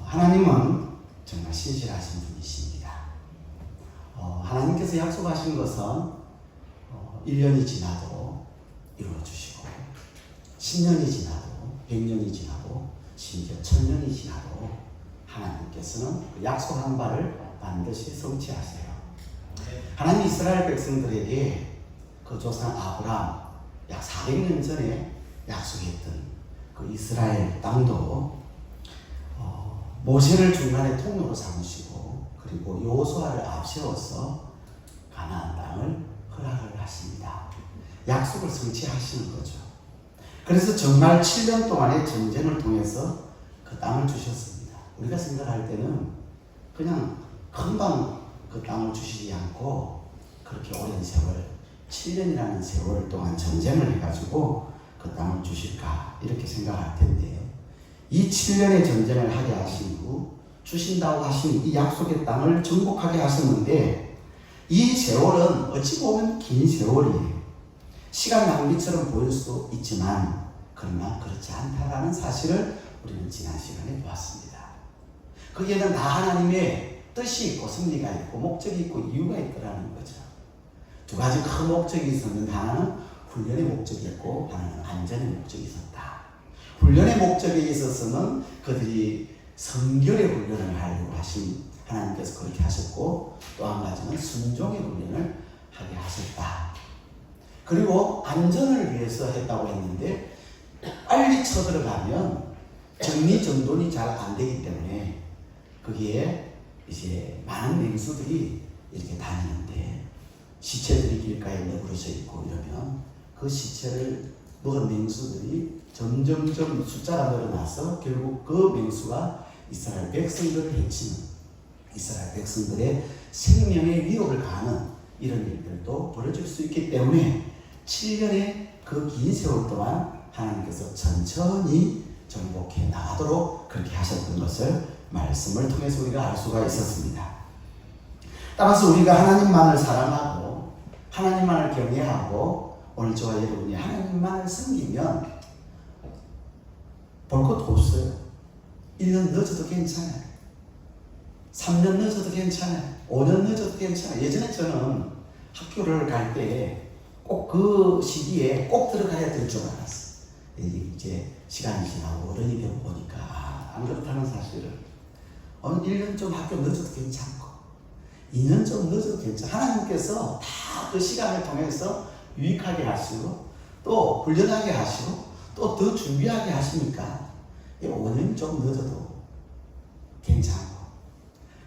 하나님은 정말 신실하신 분이십니다. 하나님께서 약속하신 것은 1년이 지나도 이루어주시고 10년이 지나도 100년이 지나도 심지어 1000년이 지나도 하나님께서는 그 약속한 바를 반드시 성취하세요. 하나님 이스라엘 백성들에게 그 조상 아브라함 약 400년 전에 약속했던 그 이스라엘 땅도 모세를 중간에 통로로 삼으시고 그리고 여호수아를 앞세워서 가나안 땅을 허락을 하십니다. 약속을 성취하시는 거죠. 그래서 정말 7년 동안의 전쟁을 통해서 그 땅을 주셨습니다. 우리가 생각할 때는 그냥 금방 그 땅을 주시지 않고 그렇게 오랜 세월 7년이라는 세월 동안 전쟁을 해가지고 그 땅을 주실까 이렇게 생각할 텐데 이 7년의 전쟁을 하게 하신 후 주신다고 하신 이 약속의 땅을 정복하게 하셨는데 이 세월은 어찌 보면 긴 세월이에요. 시간 낭비처럼 보일 수 있지만 그러나 그렇지 않다라는 사실을 우리는 지난 시간에 보았습니다. 거기에는 다 하나님의 뜻이 있고 섭리가 있고 목적이 있고 이유가 있더라는 거죠. 두 가지 큰 목적이 있었는데 하나는 훈련의 목적이 있고 하나는 안전의 목적이 있었다. 훈련의 목적에 있어서는 그들이 성결의 훈련을 하려고 하신 하나님께서 그렇게 하셨고 또 한 가지는 순종의 훈련을 하게 하셨다. 그리고 안전을 위해서 했다고 했는데 빨리 쳐들어가면 정리정돈이 잘 안 되기 때문에 거기에 이제 많은 맹수들이 이렇게 다니는데 시체들이 길가에 너부러져 있고 이러면 그 시체를 먹은 맹수들이 점점점 숫자가 늘어나서 결국 그 맹수가 이스라엘 백성들을 해치는 이스라엘 백성들의 생명의 위협을 가하는 이런 일들도 벌어질 수 있기 때문에 7년의 그 긴 세월 동안 하나님께서 천천히 정복해 나가도록 그렇게 하셨던 것을 말씀을 통해서 우리가 알 수가 있었습니다. 따라서 우리가 하나님만을 사랑하고 하나님만을 경외하고 오늘 저와 여러분이 하나님만을 섬기면 볼 것도 없어요. 1년 늦어도 괜찮아요. 3년 늦어도 괜찮아요. 5년 늦어도 괜찮아요. 예전에 저는 학교를 갈 때 꼭 그 시기에 꼭 들어가야 될 줄 알았어요. 이제 시간이 지나고 어른이 되고 보니까 안 그렇다는 사실을 1년 좀 학교 늦어도 괜찮고 2년 좀 늦어도 괜찮고 하나님께서 다 그 시간을 통해서 유익하게 하시고 또 훈련하게 하시고 또 더 준비하게 하시니까 5년 좀 늦어도 괜찮고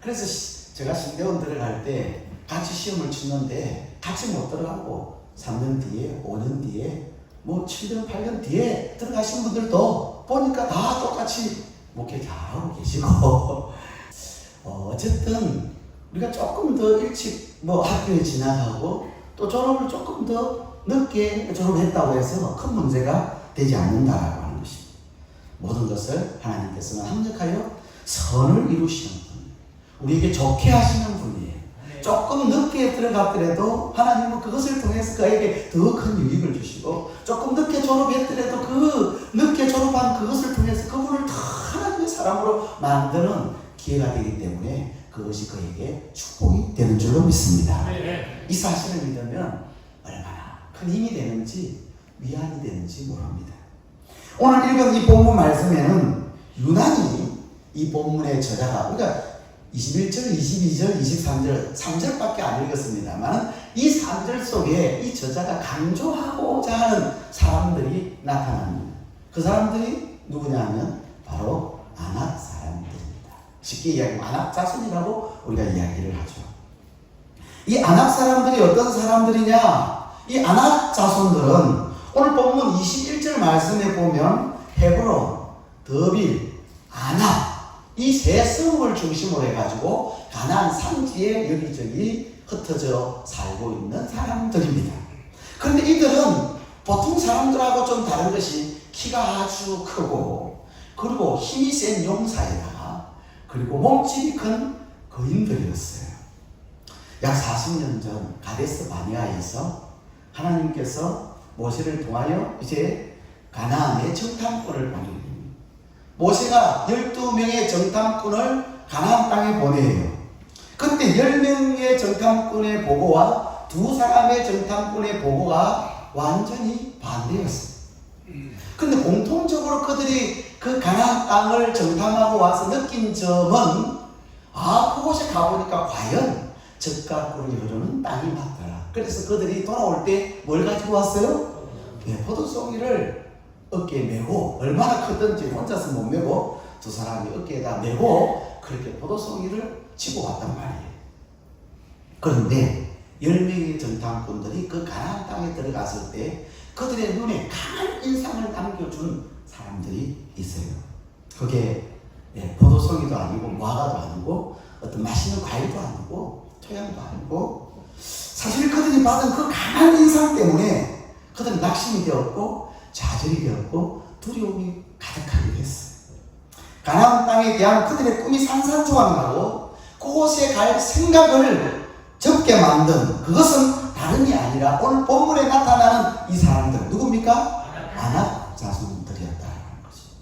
그래서 제가 신대원 들어갈 때 같이 시험을 치는데 같이 못 들어가고 3년 뒤에 5년 뒤에 뭐 7년 8년 뒤에 들어가신 분들도 보니까 다 똑같이 목회 잘하고 계시고 어쨌든 우리가 조금 더 일찍 뭐 학교에 지나가고 또 졸업을 조금 더 늦게 졸업했다고 해서 큰 문제가 되지 않는다라고 하는 것입니다. 모든 것을 하나님께서는 합력하여 선을 이루시는 분, 우리에게 좋게 하시는 분이에요. 조금 늦게 들어갔더라도 하나님은 그것을 통해서 그에게 더 큰 유익을 주시고 조금 늦게 졸업했더라도 그 늦게 졸업한 그것을 통해서 그분을 더 하나님의 사람으로 만드는 기회가 되기 때문에 그것이 그에게 축복이 되는 줄로 믿습니다. 이 사실을 믿으면 얼마나 큰 힘이 되는지 위안이 되는지 모릅니다. 오늘 읽은 이 본문 말씀에는 유난히 이 본문의 저자가 우리가 21절, 22절, 23절, 3절밖에 안 읽었습니다만 이 3절 속에 이 저자가 강조하고자 하는 사람들이 나타납니다. 그 사람들이 누구냐면 바로 아낙 사람들입니다. 쉽게 이야기하면 아낙 자손이라고 우리가 이야기를 하죠. 이 아낙 사람들이 어떤 사람들이냐? 이 아낙 자손들은 오늘 본문 21절 말씀에 보면 헤브론, 더빌, 아낙 이 세 성을 중심으로 해가지고 가나안 산지에 여기저기 흩어져 살고 있는 사람들입니다. 그런데 이들은 보통 사람들하고 좀 다른 것이 키가 아주 크고 그리고 힘이 센 용사에다가 그리고 몸집이 큰 거인들이었어요. 약 40년 전 가데스 바네아에서 하나님께서 모세를 통하여 이제 가나안의 정탐꾼을 보내는 모세가 12명의 정탐꾼을 가나안 땅에 보내요. 그때 10명의 정탐꾼의 보고와 두 사람의 정탐꾼의 보고가 완전히 반대였어요. 근데 공통적으로 그들이 그 가나안 땅을 정탐하고 와서 느낀 점은, 그곳에 가보니까 과연 젖과 꿀이 흐르는 땅이 맞더라. 그래서 그들이 돌아올 때 뭘 가지고 왔어요? 포도송이를 어깨에 메고, 얼마나 크든지 혼자서 못 메고 두 사람이 어깨에다 메고 그렇게 포도송이를 지고 왔단 말이에요. 그런데 10명의 정탐꾼들이 그 가나안 땅에 들어갔을 때 그들의 눈에 강한 인상을 남겨준 사람들이 있어요. 그게 포도송이도 아니고 무화과도 아니고 어떤 맛있는 과일도 아니고 토양도 아니고, 사실 그들이 받은 그 강한 인상 때문에 그들은 낙심이 되었고 좌절이 되었고 두려움이 가득하게 됐어요. 가나안 땅에 대한 그들의 꿈이 산산조각나고 그곳에 갈 생각을 접게 만든, 그것은 다름이 아니라 오늘 본문에 나타나는 이 사람들, 누굽니까? 아낙 자손들이었다는 거죠.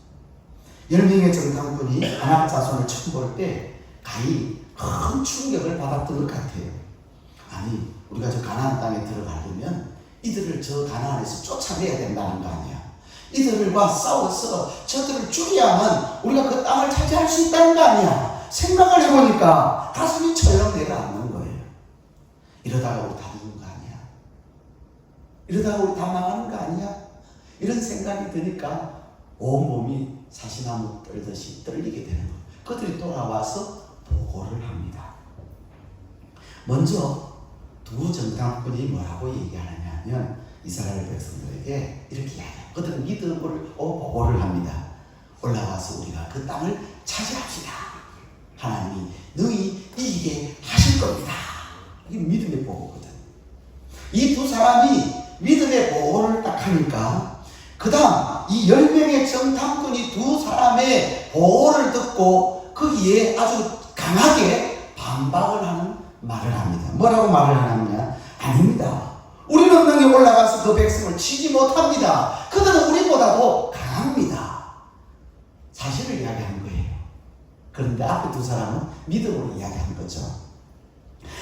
10명의 정탐꾼이 아낙 자손을 처음 볼 때 가히 큰 충격을 받았던 것 같아요. 아니, 우리가 저 가나안 땅에 들어가려면 이들을 저 가나안에서 쫓아내야 된다는 거 아니야. 이들과 싸워서 저들을 죽여야만 우리가 그 땅을 차지할 수 있다는 거 아니야. 생각을 해보니까 가슴이 철렁 내려앉는 거예요. 이러다가 우리 다 죽는 거 아니야? 이러다가 우리 다 망하는 거 아니야? 이런 생각이 드니까 온몸이 사시나무 떨듯이 떨리게 되는 거예요. 그들이 돌아와서 보고를 합니다. 먼저 두 정탐꾼이 뭐라고 얘기하느냐 하면 이스라엘 백성들에게 이렇게 이야기해요. 그들은 믿음을 보고를 합니다. 올라가서 우리가 그 땅을 차지합시다. 하나님이 너희 이기게 하실 겁니다. 이게 믿음의 보고거든. 이 두 사람이 믿음의 보고를 딱 하니까 그 다음 이 10명의 정탐꾼이 두 사람의 보고를 듣고 거기에 아주 강하게 반박을 하는 말을 합니다. 뭐라고 말을 하느냐? 아닙니다. 우리는 능히 올라가서 그 백성을 치지 못합니다. 그들은 우리보다도 강합니다. 사실을 이야기한 거예요. 그런데 앞에 두 사람은 믿음으로 이야기한 거죠.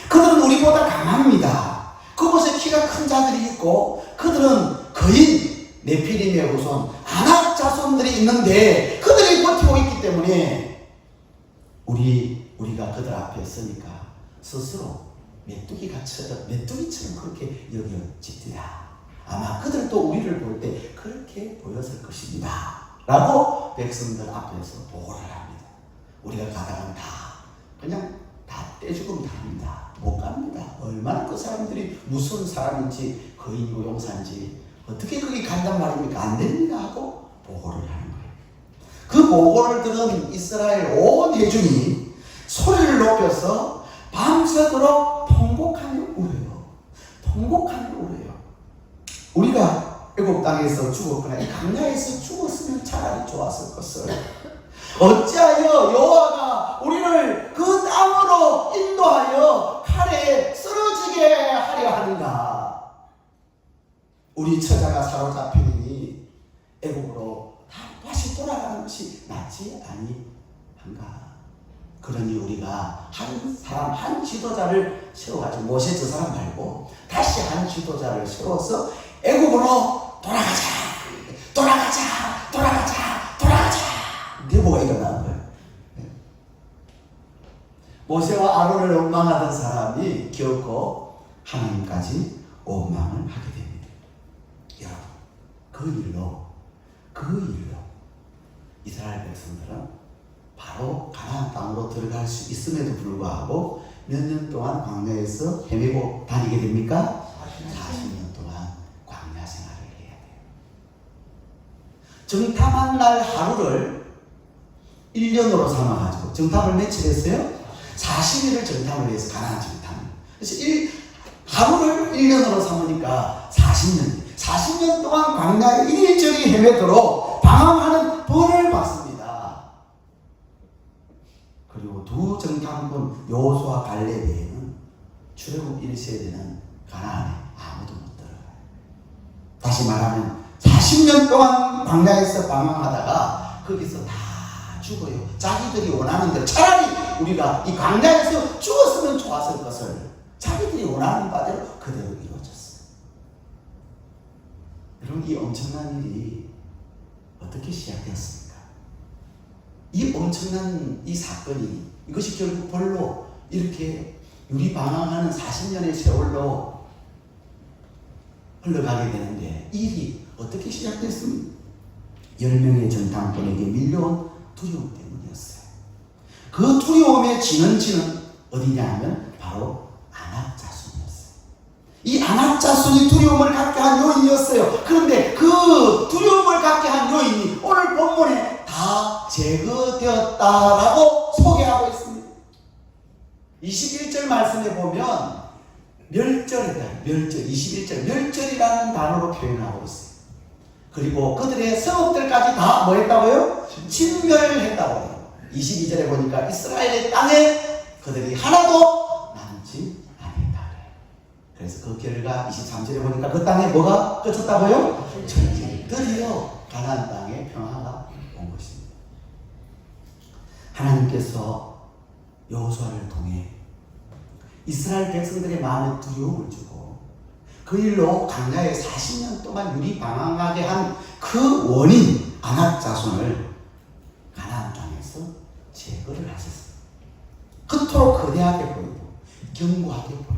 그들은 우리보다 강합니다. 그곳에 키가 큰 자들이 있고 그들은 거인 네피림의 후손 아낙 자손들이 있는데 그들이 버티고 있기 때문에 우리가 그들 앞에 서니까 스스로 메뚜기처럼 그렇게 여겨지리라. 아마 그들도 우리를 볼 때 그렇게 보였을 것입니다. 라고 백성들 앞에서 보고를 합니다. 우리가 가다가는 그냥 다 떼죽음 답니다. 못 갑니다. 얼마나 그 사람들이 무슨 사람인지 거인이고 용사인지 어떻게 거기 간단 말입니까? 안 됩니다 하고 보고를 하는 거예요. 그 보고를 들은 이스라엘 온 회중이 소리를 높여서 밤새도록 통곡하며 울어요. 통곡하며 울어요. 우리가 애굽 땅에서 죽었거나 이 강야에서 죽었으면 차라리 좋았을 것을 어찌하여 여호와가 우리를 그 땅으로 인도하여 칼에 쓰러지게 하려 하는가? 우리 처자가 사로잡히니 애굽으로 다시 돌아가는 것이 낫지 아니한가? 그러니 우리가 한 사람 한 지도자를 세워가지고 모세 저 사람 말고 다시 한 지도자를 세워서 애굽으로 돌아가자. 네모가 일어나는 거예요. 모세와 아론을 원망하던 사람이 결코 하나님까지 원망을 하게 됩니다. 여러분, 그 일로 이스라엘 백성들은 바로 가나안 땅으로 들어갈 수 있음에도 불구하고 몇 년 동안 광야에서 헤매고 다니게 됩니까? 40년 동안 광야 생활을 해야 돼요. 정탐한 날 하루를 1년으로 삼아가지고 정탐을 며칠 했어요? 40일을 정탐을 해서 가나안 정탐을. 그래서 하루를 1년으로 삼으니까 40년 동안 광야에 일일적이 헤매도록 방황하는 벌을 받습니다. 그리고 두 정탐꾼 여호수아 갈렙 외에는 출애굽 1세대는 가나안에 아무도 못 들어가요. 다시 말하면 40년 동안 광야에서 방황하다가 거기서 다 죽어요. 자기들이 원하는 대로. 차라리 우리가 이 광야에서 죽었으면 좋았을 것을 자기들이 원하는 바대로 그대로 이루어졌어요. 여러분, 이 엄청난 일이 어떻게 시작되었습니까? 이 엄청난 이 사건이, 이것이 결국 벌로 이렇게 유리방황하는 40년의 세월로 흘러가게 되는데, 이 일이 어떻게 시작됐습니까? 10명의 전당꾼에게 밀려온 두려움 때문이었어요. 그 두려움의 진원지는 어디냐 하면 바로 안악자손이었어요. 이 안악자손이 두려움을 갖게 한 요인이었어요. 그런데 그 두려움을 갖게 한 요인이 오늘 본문에 다 제거되었다라고 소개하고 있습니다. 21절 말씀에 보면 멸절이다. 멸절. 21절 멸절이라는 단어로 표현하고 있어요. 그리고 그들의 성읍들까지 다 뭐 했다고요? 진멸했다고요. 22절에 보니까 이스라엘의 땅에 그들이 하나도 남지 않았다. 그래서 그 결과 23절에 보니까 그 땅에 뭐가 끝쳤다고요? 전쟁. 드디어 가나안 땅에 평화가 온 것입니다. 하나님께서 여호수아를 통해 이스라엘 백성들의 마음에 두려움을 주고 그 일로 광야에 40년 동안 유리방황하게 한 그 원인 안악자손을 가나안 땅에서 제거를 하셨어요. 그토록 거대하게 보이고 견고하게 보이고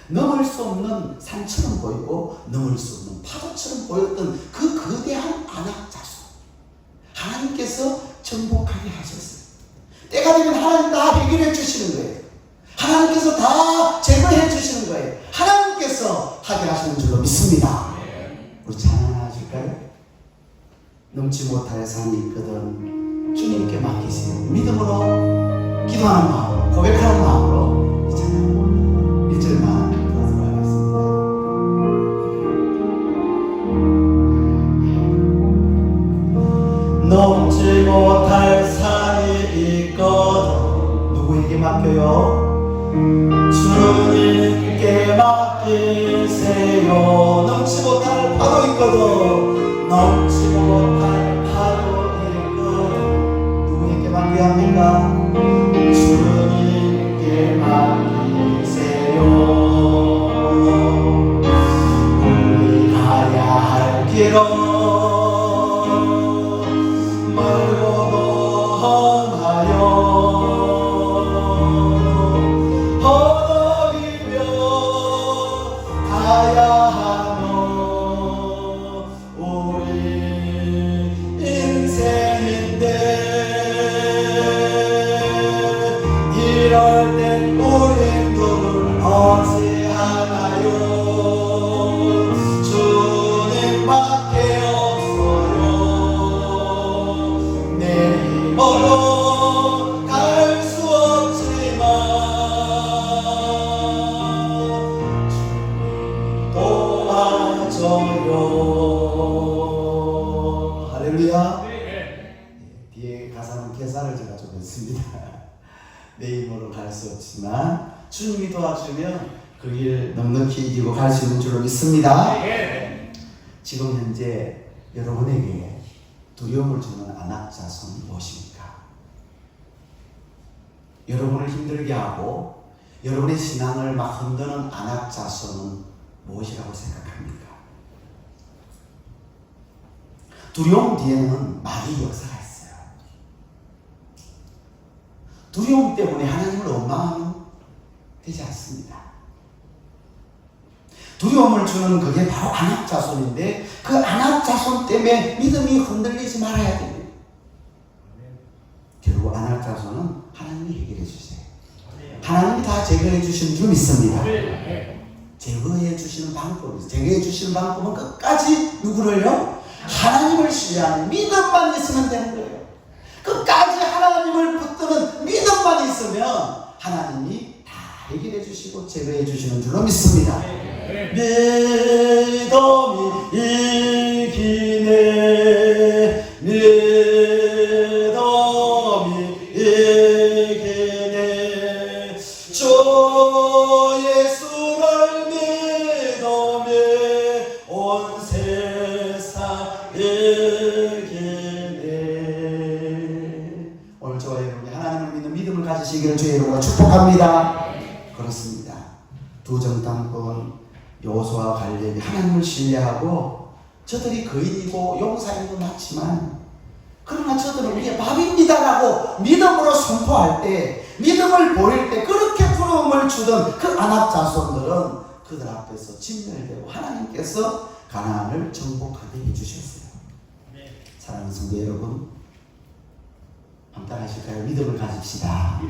넘을 수 없는 산처럼 보이고 넘을 수 없는 파도처럼 보였던 그 거대한 안악자손, 하나님께서 정복하게 하셨어요. 때가 되면 하나님 다 해결해 주시는 거예요. 하나님께서 다 제거해 주시는 거예요. 하나님께서 하게 하시는 줄로 믿습니다. 우리 찬양 하나 하실까요? 넘지 못할 산이 있거든 주님께 맡기세요. 믿음으로 기도하는 마음으로, 고백하는 마음으로 이 찬양 1절만 들어보도록 하겠습니다. 넘지 못할 산이 있거든 누구에게 맡겨요? 주님께 맡기세요. 넘지 못할 파도 있거든 넘지 못할 파도 있거든 누구에게 맡겨야 합니까? 주님께 맡기세요. 우리 가야 할 길은 할렐루야. 뒤에 가사는 개사를 제가 좀 했습니다. 내 힘으로 갈 수 없지만 주님이 도와주면 그 길 넉넉히 이기고 갈 수 있는 줄로 믿습니다. 지금 현재 여러분에게 두려움을 주는 안악자손이 무엇입니까? 여러분을 힘들게 하고 여러분의 신앙을 막 흔드는 안악자손은 무엇이라고 생각합니까? 두려움 뒤에는 마귀 역사가 있어요. 두려움 때문에 하나님을 원망하면 되지 않습니다. 두려움을 주는 그게 바로 안악자손인데 그 안악자손 때문에 믿음이 흔들리지 말아야 됩니다. 결국 안악자손은 하나님이 해결해 주세요. 하나님이 다 제거해 주시는 줄 믿습니다. 제거해 주시는 방법이, 제거해 주시는 방법은 끝까지 누구를요? 하나님을 신뢰하는 믿음만 있으면 되는 거예요. 끝까지 하나님을 붙드는 믿음만 있으면 하나님이 다 해결해 주시고 제거해 주시는 줄로 믿습니다. 믿음이 이기네, 믿음이 이기네, 주 예수를 믿음에 온 세상 이기네. 하나님을 믿는 믿음을 가지시기를 주의 이름으로 축복합니다. 그렇습니다. 두 정탐꾼 여호수아와 갈렙이 하나님을 신뢰하고 저들이 거인이고 용사인 건 맞지만 그러나 저들은 우리의 밥입니다라고 믿음으로 선포할 때, 믿음을 보일 때 그렇게 부러움을 주던 그 아낙 자손들은 그들 앞에서 진멸되고 하나님께서 가나안을 정복하게 해주셨어요. 사랑하는 성도 여러분, 감당하실까요? 믿음을 가집시다.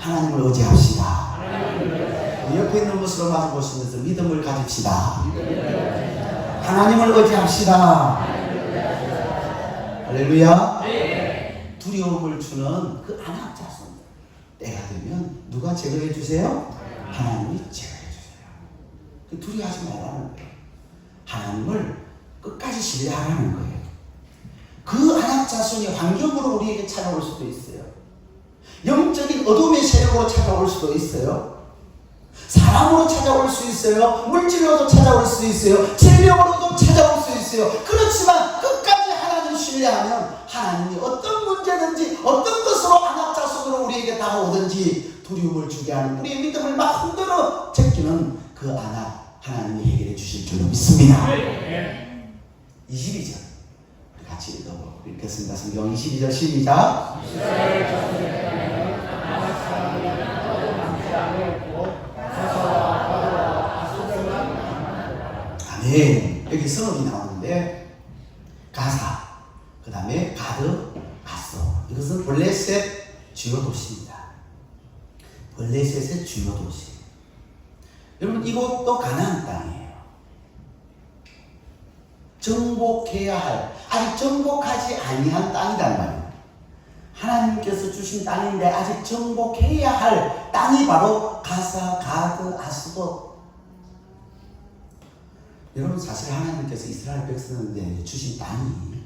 하나님을 의지합시다. 옆에 있는 모습으로 마주 보시면서 믿음을 가집시다. 하나님을 의지합시다. 할렐루야. 두려움을 주는 그 아낙 자손 때가 되면 누가 제거해 주세요? 하나님이 제거해 주세요. 두려워하지 말라는 거예요. 하나님을 끝까지 신뢰하라는 거예요. 그 아낙 자손이 환경으로 우리에게 찾아올 수도 있어요. 영적인 어둠의 세력으로 찾아올 수도 있어요. 사람으로 찾아올 수 있어요. 물질로도 찾아올 수 있어요. 질병으로도 찾아올 수 있어요. 그렇지만 끝까지 하나님을 신뢰하면 하나님이 어떤 문제든지 어떤 것으로 아낙 자손으로 우리에게 다가오든지 두려움을 주게 하는 우리의 믿음을 막 흔들어 제끼는 그 아낙 하나님이 해결해 주실 줄로 믿습니다. 22절 우리 같이 읽겠습니다. 성경 22절 시작. 아멘. 여기 성읍이 나오는데 가사, 그 다음에 가드, 가소. 이것은 블레셋 주요 도시입니다. 블레셋의 주요 도시. 여러분 이곳도 가나안 땅이에요. 정복해야 할, 아직 정복하지 아니한 땅이란 말이에요. 하나님께서 주신 땅인데 아직 정복해야 할 땅이 바로 가사, 가드, 아스돗. 여러분 사실 하나님께서 이스라엘 백성들에게 주신 땅이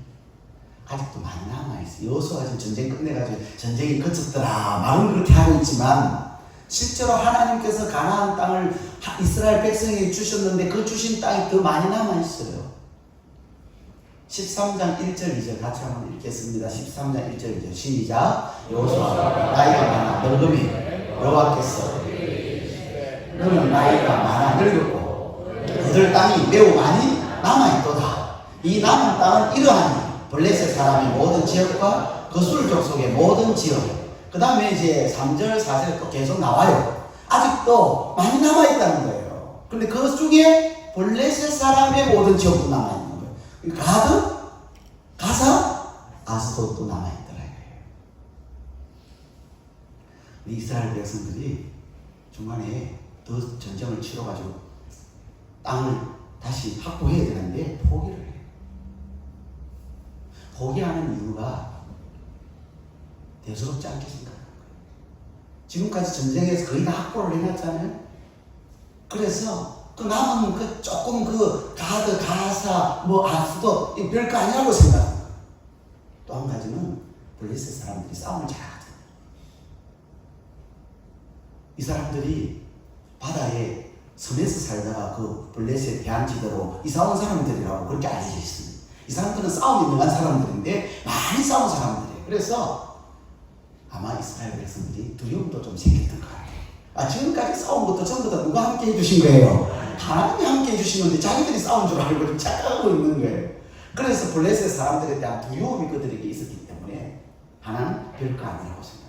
아직도 많이 남아있어요. 여호수아가 지금 전쟁 끝내가지고 전쟁이 그쳤더라 말은 그렇게 하고 있지만 실제로 하나님께서 가나안 땅을 이스라엘 백성에게 주셨는데 그 주신 땅이 더 많이 남아있어요. 13장 1절 2절 같이 한번 읽겠습니다. 13장 1절 2절 시작. 여호수아가 나이가 많아 늙음이 여호와께서 너는 나이가 많아 늙었고 그들 땅이 매우 많이 남아있도다. 이 남은 땅은 이러하니 블레셋 사람의 모든 지역과 거술 족속의 모든 지역. 그 다음에 이제 3절 4절에 또 계속 나와요. 아직도 많이 남아있다는 거예요. 근데 그 중에 블레셋 사람의 모든 지역도 남아있는 거예요. 가드, 가사, 아스돗도 남아있더라고요. 이스라엘 백성들이 중간에 더 전쟁을 치러가지고 땅을 다시 확보해야 되는데 포기를 해요. 포기하는 이유가 대수롭지 않게 생각하는 거예요. 지금까지 전쟁에서 거의 다 확보를 해놨잖아요. 그래서 그 남은 그 조금 그 가드, 가사, 뭐 아스도 별거 아니라고 생각합니다. 또 한 가지는 블레셋 사람들이 싸움을 잘하거든요. 이 사람들이 바다에 섬에서 살다가 그 블레셋 대항지대로 이사 온 사람들이라고 그렇게 알려져 있습니다. 이 사람들은 싸움이 능한 사람들인데 많이 싸운 사람들이에요. 그래서 아마 이스라엘 백성들이 두려움도 좀 생겼던 것 같아요. 지금까지 싸운 것도 전부 다 누가 함께 해주신 거예요? 하나님이 함께 해주신 건데 자기들이 싸운 줄 알고 좀 착각하고 있는 거예요. 그래서 블레셋 사람들에 대한 두려움이 그들에게 있었기 때문에 하나는 별거 아니라고 생각합니다.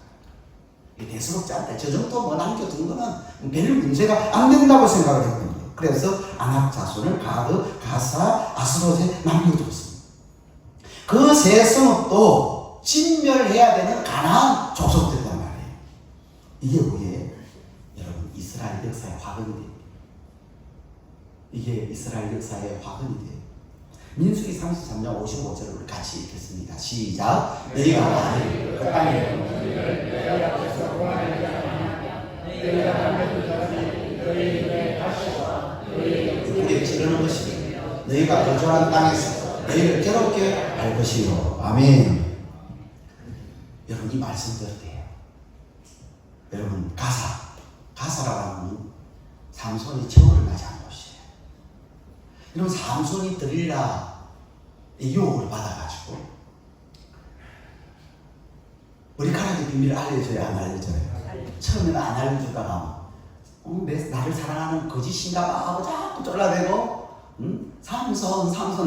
대수롭지 않다. 저 정도 뭐 남겨둔 거는 별 문제가 안 된다고 생각을 했던 거예요. 그래서 아낙 자손을 가드, 가사, 아스돗에 남겨두었습니다. 그 세 성읍도 진멸해야 되는 가나안 족속들이란 말이에요. 이게 우리의 여러분 이스라엘 역사의 화근이 됩니다. 이게 이스라엘 역사의 화근이 돼요. 민수기 33장 55절을 우리 같이 읽겠습니다. 시작. 너희가 만일 그 땅에 우리를 지르는 것이 너희가 거주한 땅에서 너희를 괴롭게 할 것이요. 아멘. 여러분 이 말씀 들을 때요. 여러분 가사라고 하는 삼손이 처벌을 맞이한 곳이에요. 여러분 삼손이 들릴라 유혹을 받아가지고 머리카락이 비밀을 알려줘야 안 알려줘요? 처음에는 안 알려주다가 나를 사랑하는 거짓인가 봐 하고 자꾸 쫄라대고 삼손하고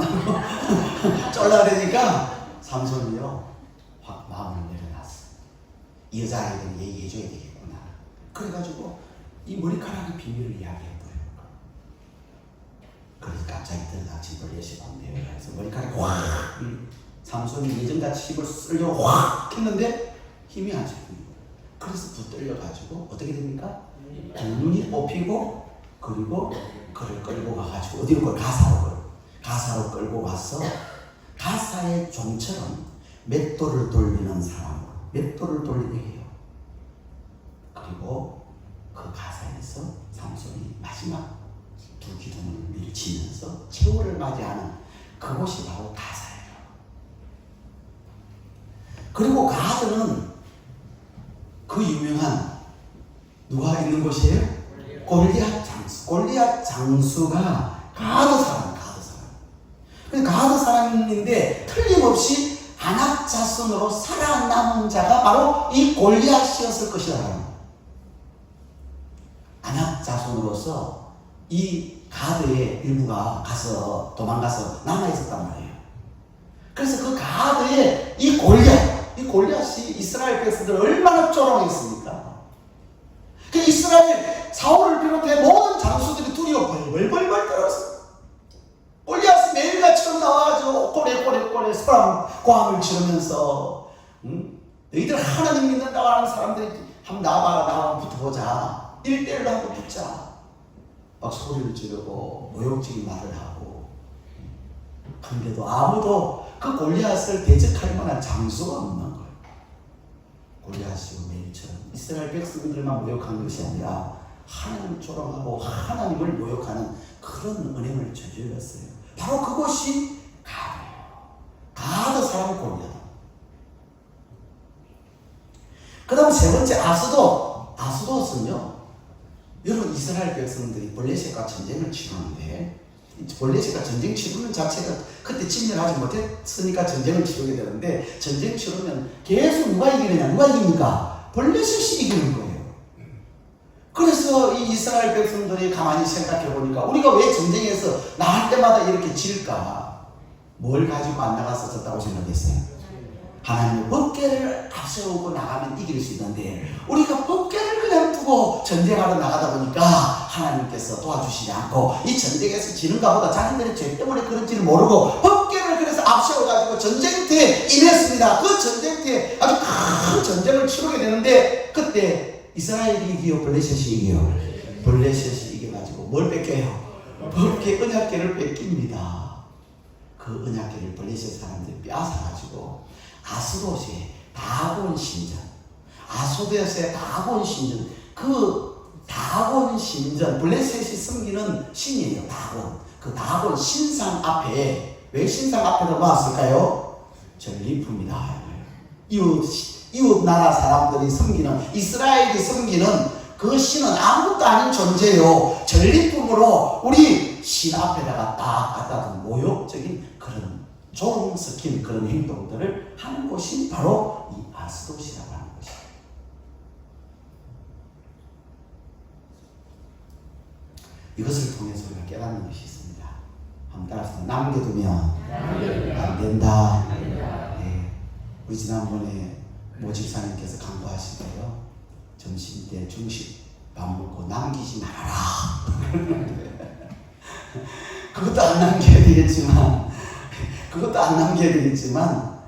쫄라대니까 삼손이요 확 마음을 내려놨어. 이 여자아이들은 얘기해줘야 되겠구나. 그래가지고 이 머리카락의 비밀을 이야기해버려요. 그래서 갑자기 들어닥친 벌레시 본대요. 그래서 머리카락이 확 삼손이 예전같이 힘을 쓰려고 확 했는데 힘이 안 잡히는 거예요. 그래서 붙들려가지고 어떻게 됩니까? 눈이 뽑히고 그리고 그를 끌고 가가지고 어디로 끌고 가사로 끌고 가서 가사의 종처럼 맷돌을 돌리는 사람으로 맷돌을 돌리게 해요. 그리고 그 가사에서 삼손이 마지막 두 기둥을 밀치면서 최후를 맞이하는 그곳이 바로 가사예요. 그리고 가드는 그 유명한 누가 있는 곳이에요? 골리앗 장수. 골리앗 장수가 가드 사람. 가드 사람인데 틀림없이 아낙 자손으로 살아남은 자가 바로 이 골리앗이었을 것이라는. 아낙 자손으로서 이 가드의 일부가 도망가서 남아있었단 말이에요. 그래서 그 가드의 이 골리앗이 이스라엘 백성들을 얼마나 조롱했습니까? 그 이스라엘 사울을 비롯해 모든 장수들이 두려워 벌벌벌 떨었어. 골리앗이 매일같이 나와가지고 꼬레 소랑 지르면서 너희들 하나님 믿는다고 하는 사람들이 한번 나와봐라, 나와 붙어보자. 1대1로 한번 붙자. 막 소리를 지르고 모욕적인 말을 하고. 근데도 아무도 그 골리앗을 대적할 만한 장수가 없는 거예요. 골리앗이 매일처럼 이스라엘 백성들만 모욕한 것이 아니라 하나님을 조롱하고 하나님을 모욕하는 그런 은행을 저질렀어요. 바로 그것이 가드예요. 가드 사람 골리앗. 그 다음 세 번째 아스돗은요, 여러분 이스라엘 백성들이 블레셋과 전쟁을 치르는데, 블레셋과 전쟁 치르는 자체가 그때 침략하지 못했으니까 전쟁을 치르게 되는데, 전쟁 치르면 계속 누가 이깁니까? 블레셋이 이기는 거예요. 그래서 이 이스라엘 백성들이 가만히 생각해 보니까 우리가 왜 전쟁에서 나갈 때마다 이렇게 질까? 뭘 가지고 안 나가서 졌다고 생각했어요? 하나님의 법궤를 앞세우고 나가면 이길 수 있는데 우리가 법궤를 그냥 두고 전쟁하러 나가다 보니까 하나님께서 도와주시지 않고 이 전쟁에서 지는가 보다 자기들의 죄 때문에 그런지를 모르고 법궤를 그래서 앞세워가지고 전쟁터에 임했습니다. 그 전쟁터에 아주 큰 전쟁을 치르게 되는데 그때 이스라엘이 이기요? 블레셋이 이기요? 블레셋이 이겨가지고 뭘 뺏겨요? 법궤 언약궤를 뺏깁니다. 그 언약궤를 블레셋 사람들이 빼앗아가지고 아스돗의 다곤 신전, 아스돗의 다곤 신전, 그 다곤 신전, 블레셋이 섬기는 신이에요. 다곤. 그 다곤 신상 앞에, 왜 신상 앞에 놓았을까요? 전리품이다. 이웃 나라 사람들이 섬기는, 이스라엘이 섬기는 그 신은 아무것도 아닌 존재요. 전리품으로 우리 신 앞에다가 딱 갖다 둔 모욕적인 그런 조롱 섞인 그런 행동들을 하는 곳이 바로 이 아스돗이라고 하는 것이에요. 이것을 통해서 우리가 깨닫는 것이 있습니다. 한번 따라서 남겨두면 안 된다. 네. 우리 지난번에 모 집사님께서 강구하시대요. 점심때 중식 밥 먹고 남기지 말아라. 그것도 안 남겨야 되겠지만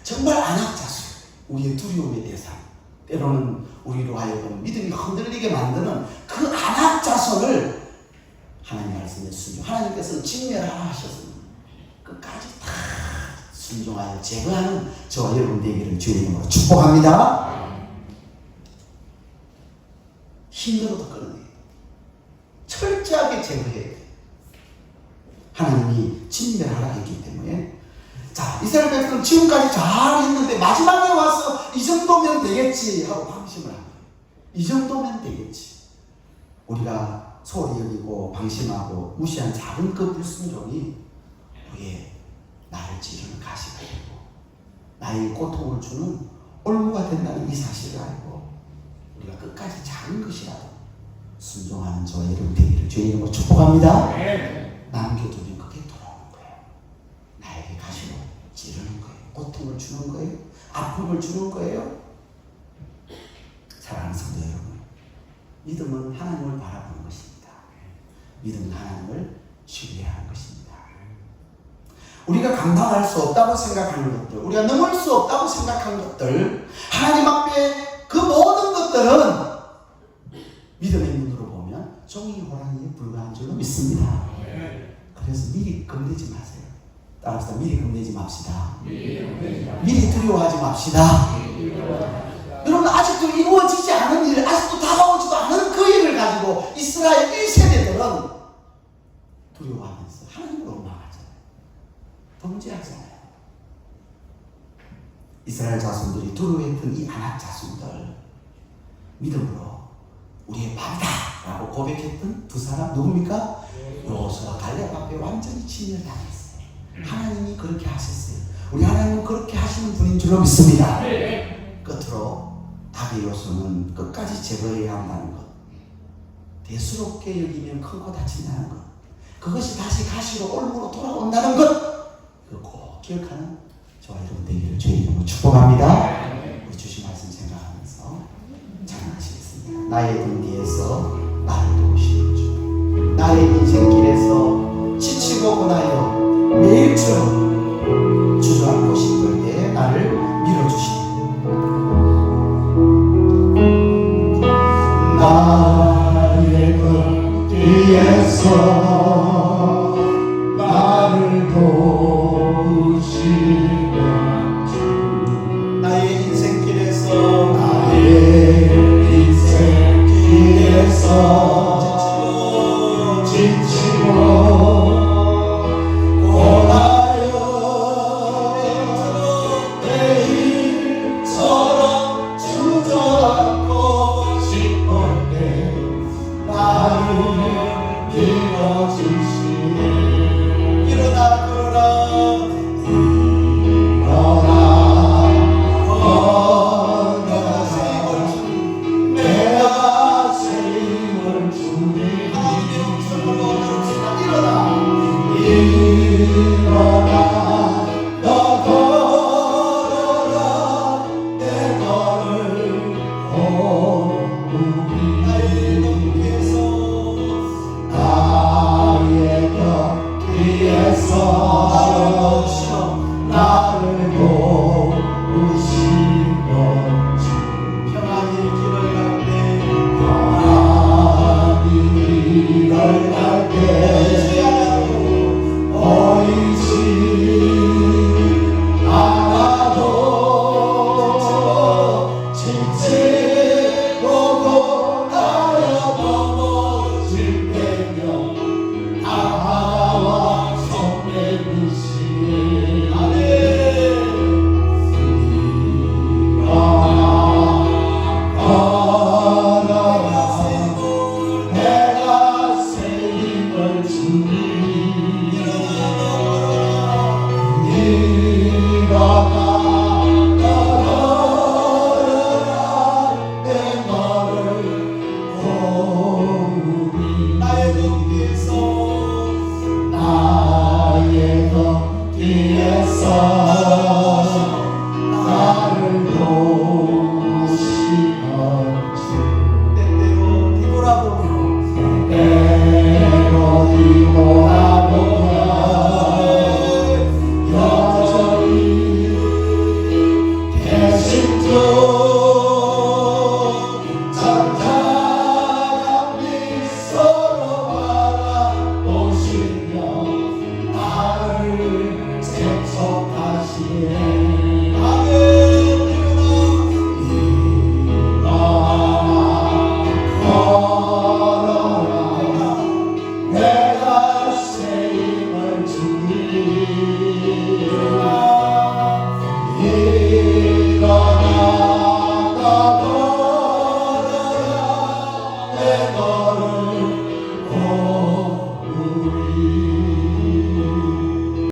정말 안악자수, 우리의 두려움의 대상, 때로는 우리로 하여금 믿음이 흔들리게 만드는 그 안악자손을 하나님 말씀에 순종, 하나님께서는 진멸하라 하셨습니다. 끝까지 다 순종하여 제거하는 저와 여러분 되기를 주의 이름으로 축복합니다. 힘들어도 끊어내야 돼. 철저하게 제거해야 돼. 하나님이 진멸하라 했기 때문에. 자, 이스라엘 백성은 지금까지 잘 했는데 마지막에 와서 이 정도면 되겠지 하고 방심을 합니다. 이 정도면 되겠지. 우리가 소홀히 여기고 방심하고 무시한 작은 그 불순종이 우리의 나를 찌르는 가시가 되고 나의 고통을 주는 올무가 된다는 이 사실을 알고 우리가 끝까지 작은 것이라도 순종하는 저와 여러분 되기를 주의 이름으로 축복합니다. 남겨두면 그게 돌아오는 거예요. 나에게 가시로 찌르는 거예요. 고통을 주는 거예요. 아픔을 주는 거예요. 사랑하는 성도 여러분, 믿음은 하나님을 바라보는 것입니다. 믿음은 하나님을 신뢰하는 것입니다. 우리가 감당할 수 없다고 생각하는 것들, 우리가 넘을 수 없다고 생각하는 것들, 하나님 앞에 그 모든 것들은 믿음의 눈으로 보면 종이 호랑이에 불과한 줄로 믿습니다. 그래서 미리 겁내지 마세요. 따라서 미리 겁내지 맙시다. 미리 두려워하지 맙시다. 여러분, 아직도 이루어지지 않은 일, 아직도 다가오지도 않은 그 일을 가지고 이스라엘 1세대들은 두려워하면서 하나님으로 나가잖아요. 범죄하잖아요. 이스라엘 자손들이 두려워했던 이 아낙 자손들, 믿음으로 우리의 밥이다 라고 고백했던 두 사람 누굽니까? 여호수아와 갈렙 앞에 완전히 진멸당했어요. 하나님이 그렇게 하셨어요. 우리 하나님은 그렇게 하시는 분인 줄로 믿습니다. 끝으로 답의 요소는 끝까지 제거해야 한다는 것, 대수롭게 여기면 큰 거 다친다는 것, 그것이 다시 가시로 올무로 돌아온다는 것, 이거 꼭 기억하는 저와 여러분 되기를 주의 이름으로 축복합니다. 우리 주신 말씀 생각하면서 찬양하시겠습니다. 나의 등 뒤에서 나를 도우시는 주, 나의 인생길에서 지치고 고나여 매일처럼 주저앉고 싶을 때 나를 밀어주시는 나의 등 뒤에서 나를 도우시는 주, 나의 인생길에서 지치고 고나여 매일처럼 주저앉고 싶을 때 나를 밀어주시네. 일어나 걸어라, 일어나